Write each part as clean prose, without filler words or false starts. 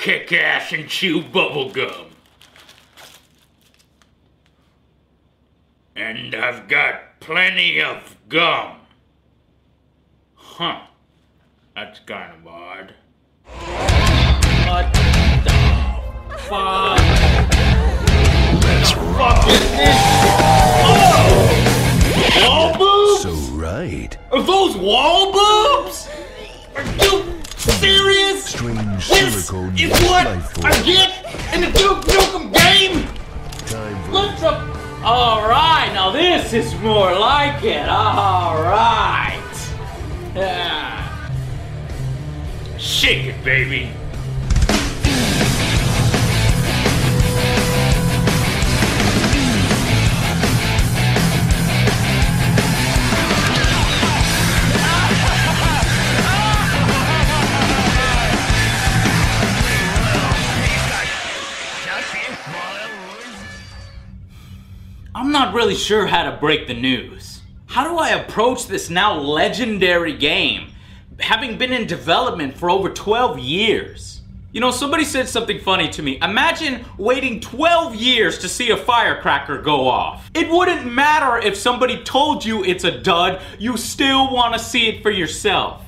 kick ass and chew bubblegum. And I've got plenty of gum. Huh. That's kind of odd. What the fuck? That's Fuck is this? Oh! Wall boobs? so right. Are those wall boobs? Are you serious? Strange This silicone is what life form. I get in the Duke Nukem game? Time for Let's Alright, now this is more like it. Alright. Yeah. Shake it, baby. I'm not really sure how to break the news. How do I approach this now legendary game, having been in development for over 12 years? You know, somebody said something funny to me. Imagine waiting 12 years to see a firecracker go off. It wouldn't matter if somebody told you it's a dud, you still want to see it for yourself.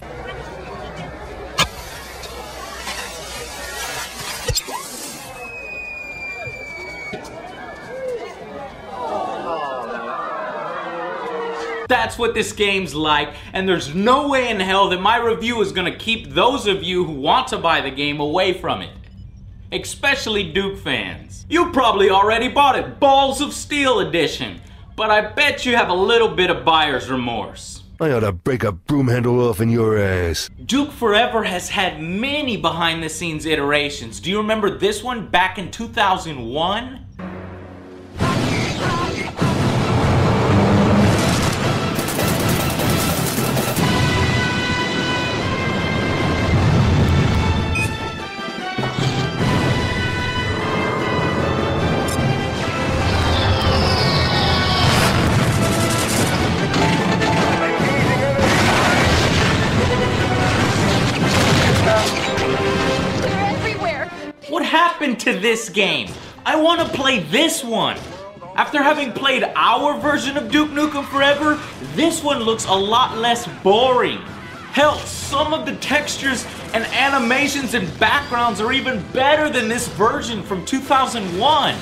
That's what this game's like, and there's no way in hell that my review is gonna keep those of you who want to buy the game away from it. Especially Duke fans. You probably already bought it, Balls of Steel edition, but I bet you have a little bit of buyer's remorse. I ought to break a broom handle off in your ass. Duke Forever has had many behind the scenes iterations. Do you remember this one back in 2001? What happened to this game? I want to play this one. After having played our version of Duke Nukem Forever, this one looks a lot less boring. Hell, some of the textures and animations and backgrounds are even better than this version from 2001.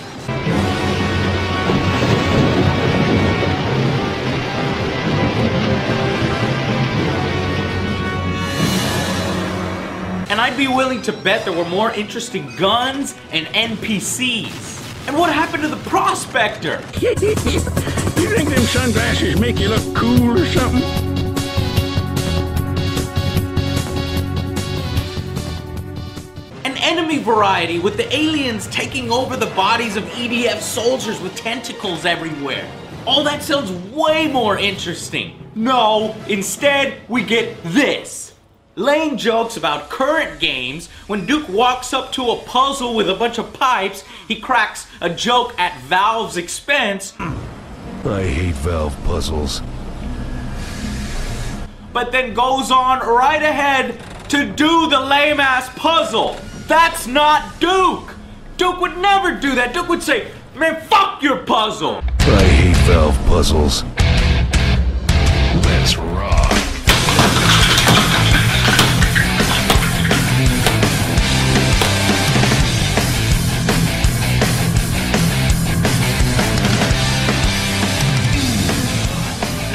And I'd be willing to bet there were more interesting guns and NPCs. And what happened to the prospector? You think them sunglasses make you look cool or something? An enemy variety with the aliens taking over the bodies of EDF soldiers with tentacles everywhere. All that sounds way more interesting. No, instead we get this. Lame jokes about current games. When Duke walks up to a puzzle with a bunch of pipes, he cracks a joke at Valve's expense. I hate Valve puzzles. But then goes on right ahead to do the lame-ass puzzle. That's not Duke! Duke would never do that. Duke would say, man, fuck your puzzle! I hate Valve puzzles. Let's rock.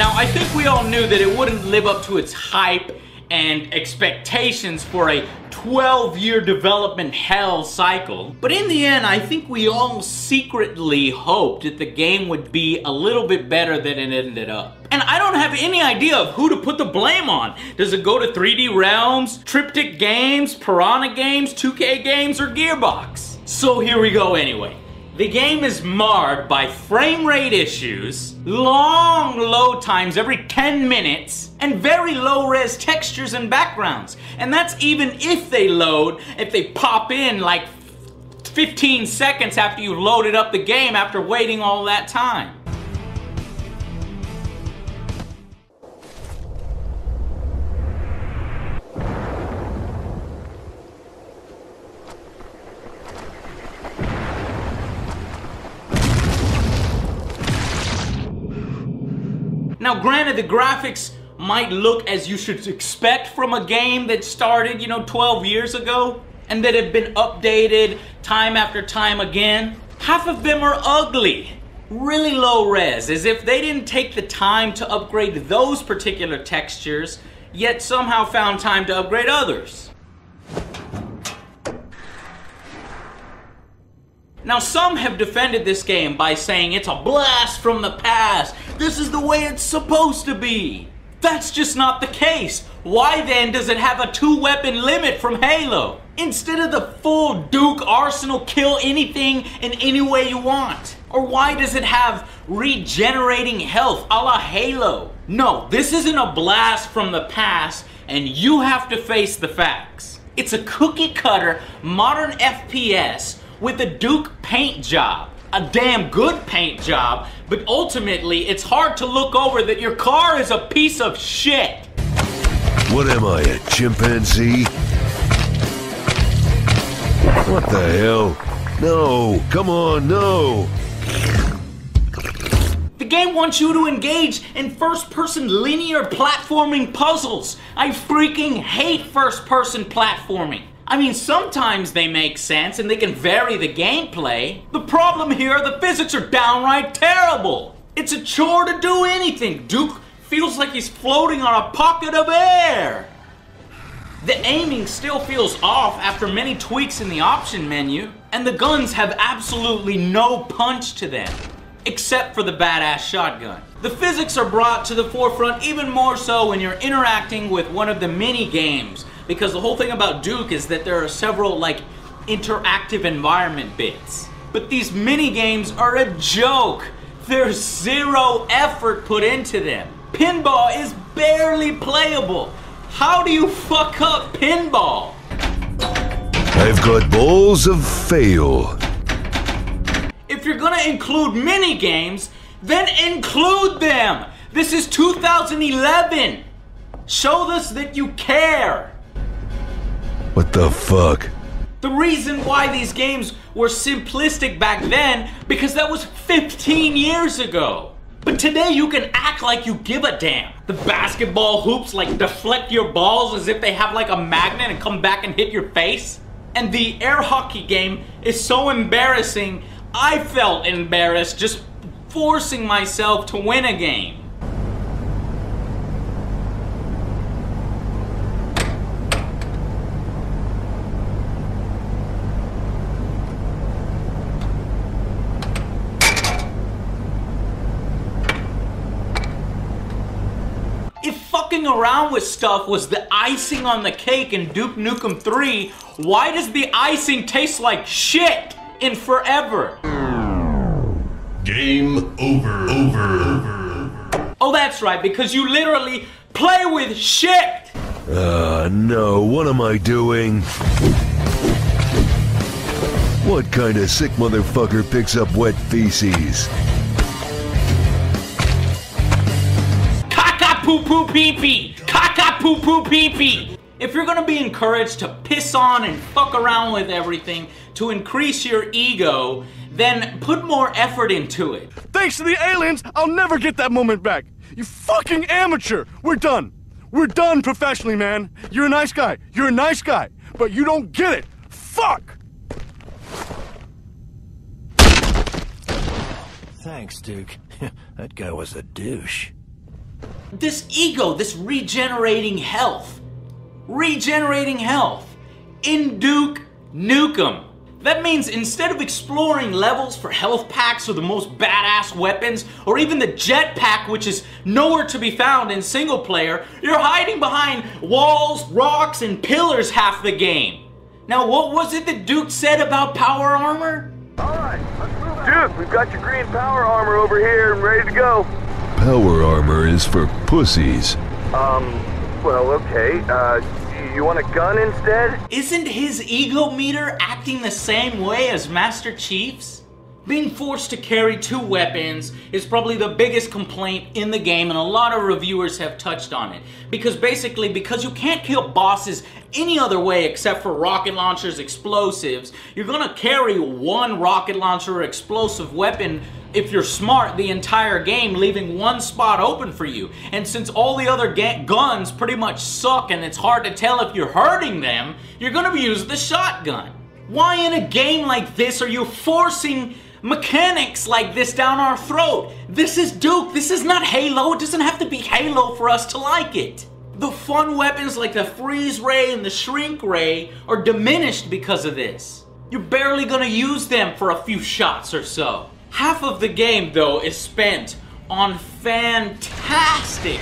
Now, I think we all knew that it wouldn't live up to its hype and expectations for a 12-year development hell cycle. But in the end, I think we all secretly hoped that the game would be a little bit better than it ended up. And I don't have any idea of who to put the blame on. Does it go to 3D Realms, Triptych Games, Piranha Games, 2K Games, or Gearbox? So here we go anyway. The game is marred by frame rate issues, long load times every 10 minutes, and very low-res textures and backgrounds. And that's even if they load, if they pop in like 15 seconds after you've loaded up the game after waiting all that time. Now granted, the graphics might look as you should expect from a game that started, 12 years ago, and that have been updated time after time again. Half of them are ugly, really low res, as if they didn't take the time to upgrade those particular textures, yet somehow found time to upgrade others. Now some have defended this game by saying it's a blast from the past, this is the way it's supposed to be. That's just not the case. Why then does it have a 2-weapon limit from Halo? Instead of the full Duke arsenal, kill anything in any way you want? Or why does it have regenerating health a la Halo? No, this isn't a blast from the past, and you have to face the facts. It's a cookie cutter modern FPS with a Duke paint job. A damn good paint job, but ultimately it's hard to look over that your car is a piece of shit. What am I, a chimpanzee? What the hell? No, come on, no! The game wants you to engage in first-person linear platforming puzzles. I freaking hate first-person platforming. I mean, sometimes they make sense and they can vary the gameplay. The problem here, the physics are downright terrible. It's a chore to do anything. Duke feels like he's floating on a pocket of air. The aiming still feels off after many tweaks in the option menu, and the guns have absolutely no punch to them, except for the badass shotgun. The physics are brought to the forefront even more so when you're interacting with one of the mini games, because the whole thing about Duke is that there are several interactive environment bits. But these mini games are a joke. There's zero effort put into them. Pinball is barely playable. How do you fuck up pinball? I've got balls of fail. If you're gonna include mini games, then include them. This is 2011. Show us that you care. What the fuck? The reason why these games were simplistic back then, because that was 15 years ago. But today you can act like you give a damn. The basketball hoops deflect your balls as if they have a magnet and come back and hit your face. And the air hockey game is so embarrassing, I felt embarrassed just forcing myself to win a game. Fucking around with stuff was the icing on the cake in Duke Nukem 3, why does the icing taste like shit in Forever? Game over. Oh, that's right, because you literally play with shit! No, what am I doing? What kind of sick motherfucker picks up wet feces? Poo-poo pee-pee! Caca poo-poo pee-pee! If you're gonna be encouraged to piss on and fuck around with everything to increase your ego, then put more effort into it. Thanks to the aliens, I'll never get that moment back. You fucking amateur! We're done. We're done professionally, man. You're a nice guy. You're a nice guy. But you don't get it. Fuck! Thanks, Duke. That guy was a douche. This ego, this regenerating health. Regenerating health. In Duke Nukem. That means instead of exploring levels for health packs or the most badass weapons, or even the jetpack, which is nowhere to be found in single player, you're hiding behind walls, rocks, and pillars half the game. Now, what was it that Duke said about power armor? Alright, let's move out. Duke, we've got your green power armor over here and ready to go. Power armor is for pussies. Well, okay. You want a gun instead? Isn't his ego meter acting the same way as Master Chief's? Being forced to carry 2 weapons is probably the biggest complaint in the game, and a lot of reviewers have touched on it. Because because you can't kill bosses any other way except for rocket launchers, explosives, you're gonna carry 1 rocket launcher or explosive weapon if you're smart the entire game, leaving 1 spot open for you. And since all the other guns pretty much suck and it's hard to tell if you're hurting them, you're gonna be using the shotgun. Why in a game like this are you forcing mechanics like this down our throat? This is Duke, this is not Halo. It doesn't have to be Halo for us to like it. The fun weapons like the freeze ray and the shrink ray are diminished because of this. You're barely gonna use them for a few shots or so. Half of the game, though, is spent on fantastic,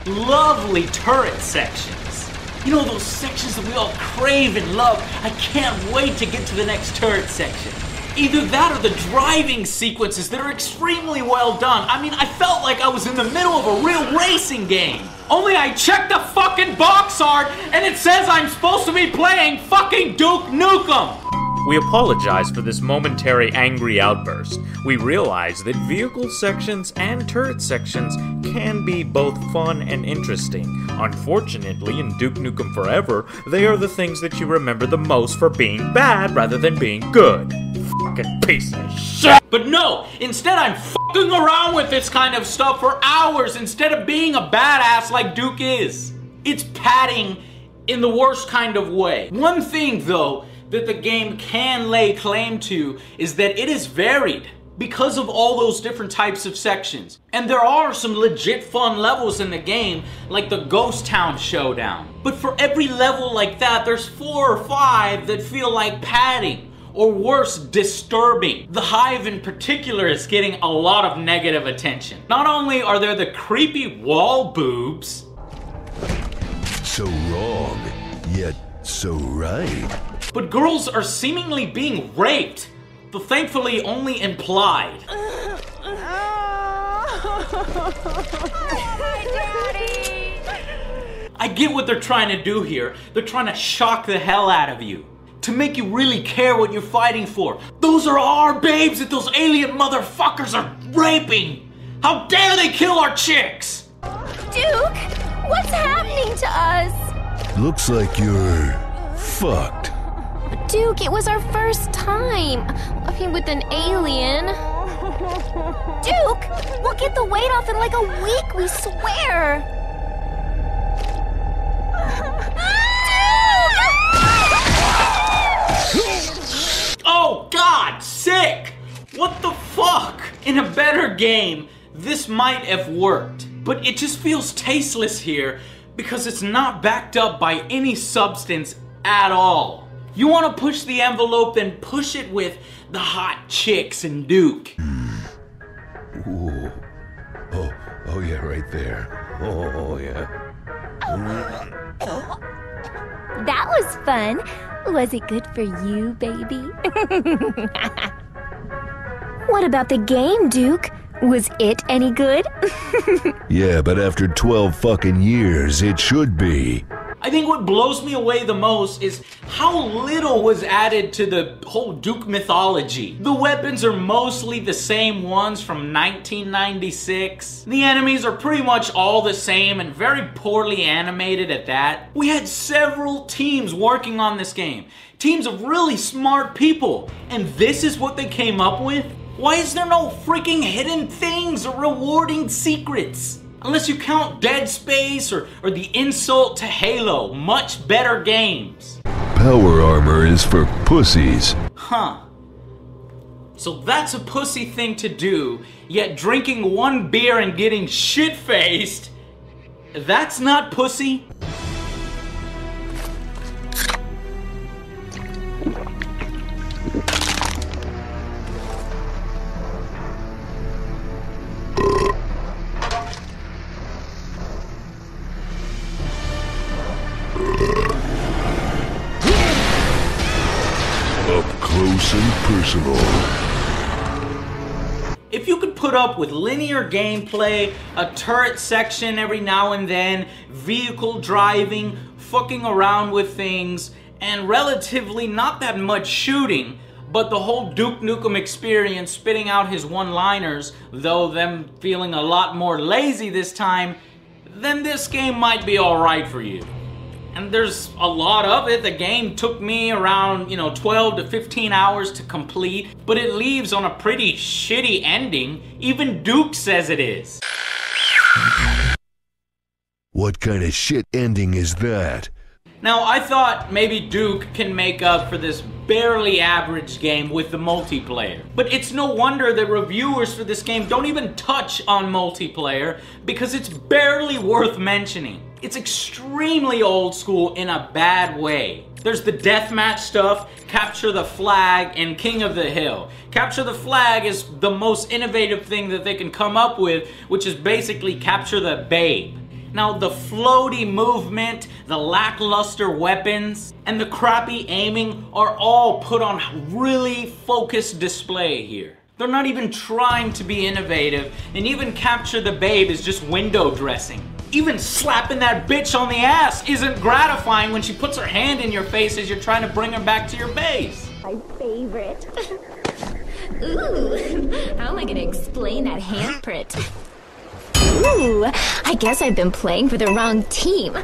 lovely turret sections. You know, those sections that we all crave and love. I can't wait to get to the next turret section. Either that or the driving sequences that are extremely well done. I mean, I felt like I was in the middle of a real racing game. Only I checked the fucking box art and it says I'm supposed to be playing fucking Duke Nukem. We apologize for this momentary angry outburst. We realize that vehicle sections and turret sections can be both fun and interesting. Unfortunately, in Duke Nukem Forever, they are the things that you remember the most for being bad rather than being good. Fucking piece of shit! But no, instead I'm fucking around with this kind of stuff for hours instead of being a badass like Duke is. It's padding in the worst kind of way. One thing, though, that the game can lay claim to is that it is varied because of all those different types of sections. And there are some legit fun levels in the game, like the Ghost Town Showdown. But for every level like that, there's 4 or 5 that feel like padding, or worse, disturbing. The Hive in particular is getting a lot of negative attention. Not only are there the creepy wall boobs, So wrong, yet so right. but girls are seemingly being raped, though thankfully only implied. I get what they're trying to do here. They're trying to shock the hell out of you, to make you really care what you're fighting for. Those are our babes that those alien motherfuckers are raping! How dare they kill our chicks! Duke, what's happening to us? Looks like you're fucked. Duke, it was our first time. I mean, with an alien. Duke, we'll get the weight off in like a week, we swear. Oh God, sick! What the fuck? In a better game, this might have worked, but it just feels tasteless here because it's not backed up by any substance at all. You want to push the envelope, then push it with the hot chicks and Duke. Ooh. Oh yeah, right there. Oh yeah. That was fun. Was it good for you, baby? What about the game, Duke? Was it any good? Yeah, but after 12 fucking years, it should be. I think what blows me away the most is how little was added to the whole Duke mythology. The weapons are mostly the same ones from 1996. The enemies are pretty much all the same and very poorly animated at that. We had several teams working on this game. Teams of really smart people. And this is what they came up with? Why is there no freaking hidden things or rewarding secrets? Unless you count Dead Space or the insult to Halo, much better games. Power armor is for pussies. Huh. So that's a pussy thing to do, yet drinking 1 beer and getting shit-faced, that's not pussy? Close and personal. If you could put up with linear gameplay, a turret section every now and then, vehicle driving, fucking around with things, and relatively not that much shooting, But the whole Duke Nukem experience, spitting out his one-liners, though them feeling a lot more lazy this time, then this game might be alright for you. And there's a lot of it. The game took me around, 12 to 15 hours to complete, but it leaves on a pretty shitty ending. Even Duke says it is. What kind of shit ending is that? Now, I thought maybe Duke can make up for this barely average game with the multiplayer. But it's no wonder that reviewers for this game don't even touch on multiplayer, because it's barely worth mentioning. It's extremely old school in a bad way. There's the deathmatch stuff, Capture the Flag, and King of the Hill. Capture the Flag is the most innovative thing that they can come up with, which is basically capture the babe. Now, the floaty movement, the lackluster weapons, and the crappy aiming are all put on really focused display here. They're not even trying to be innovative, and even Capture the Babe is just window dressing. Even slapping that bitch on the ass isn't gratifying when she puts her hand in your face as you're trying to bring her back to your base. My favorite. Ooh, how am I gonna explain that handprint? Ooh, I guess I've been playing for the wrong team.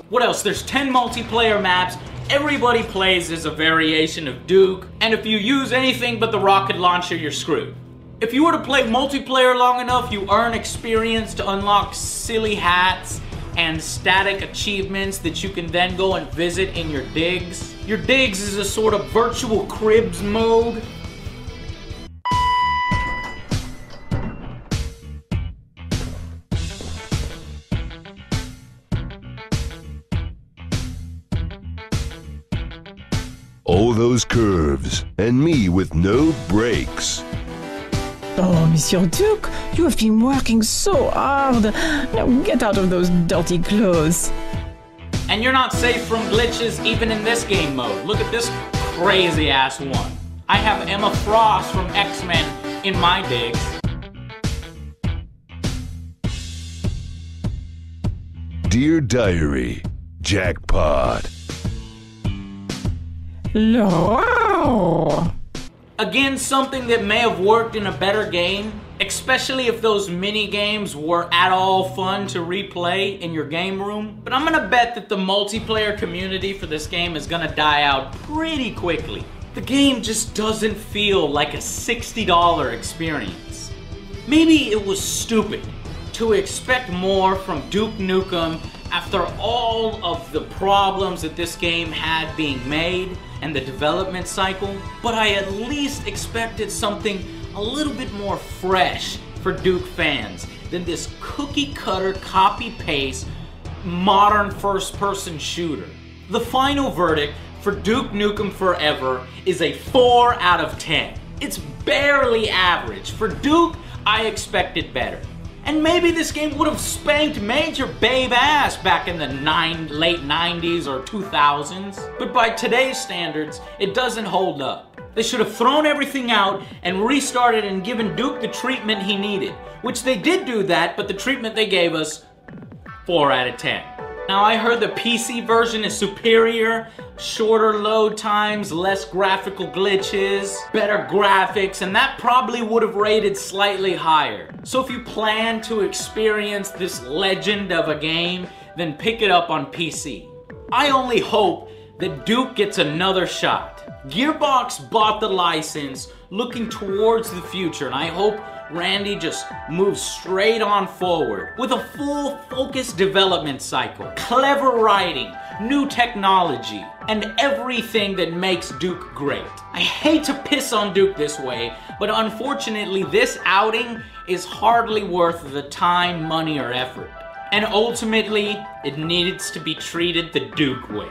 What else? There's 10 multiplayer maps. Everybody plays as a variation of Duke, and if you use anything but the rocket launcher, you're screwed. If you were to play multiplayer long enough, you earn experience to unlock silly hats and static achievements that you can then go and visit in your digs. Your digs is a sort of virtual cribs mode. All those curves, and me with no brakes. Oh, Monsieur Duke, you have been working so hard. Now get out of those dirty clothes. And you're not safe from glitches even in this game mode. Look at this crazy ass one. I have Emma Frost from X-Men in my digs. Dear Diary, jackpot. No. Again, something that may have worked in a better game, especially if those mini games were at all fun to replay in your game room. But I'm gonna bet that the multiplayer community for this game is gonna die out pretty quickly. The game just doesn't feel like a $60 experience. Maybe it was stupid to expect more from Duke Nukem after all of the problems that this game had being made and the development cycle, but I at least expected something a little bit more fresh for Duke fans than this cookie-cutter, copy-paste, modern first-person shooter. The final verdict for Duke Nukem Forever is a 4 out of 10. It's barely average. For Duke, I expected better. And maybe this game would have spanked major babe ass back in the late 90s or 2000s. But by today's standards, it doesn't hold up. They should have thrown everything out and restarted and given Duke the treatment he needed. Which they did do that, but the treatment they gave us, 4 out of 10. Now, I heard the PC version is superior, shorter load times, less graphical glitches, better graphics, and that probably would have rated slightly higher. So if you plan to experience this legend of a game, then pick it up on PC. I only hope that Duke gets another shot. Gearbox bought the license looking towards the future, and I hope Randy just moves straight on forward with a full focused development cycle, clever writing, new technology, and everything that makes Duke great. I hate to piss on Duke this way, but unfortunately this outing is hardly worth the time, money, or effort. And ultimately, it needs to be treated the Duke way.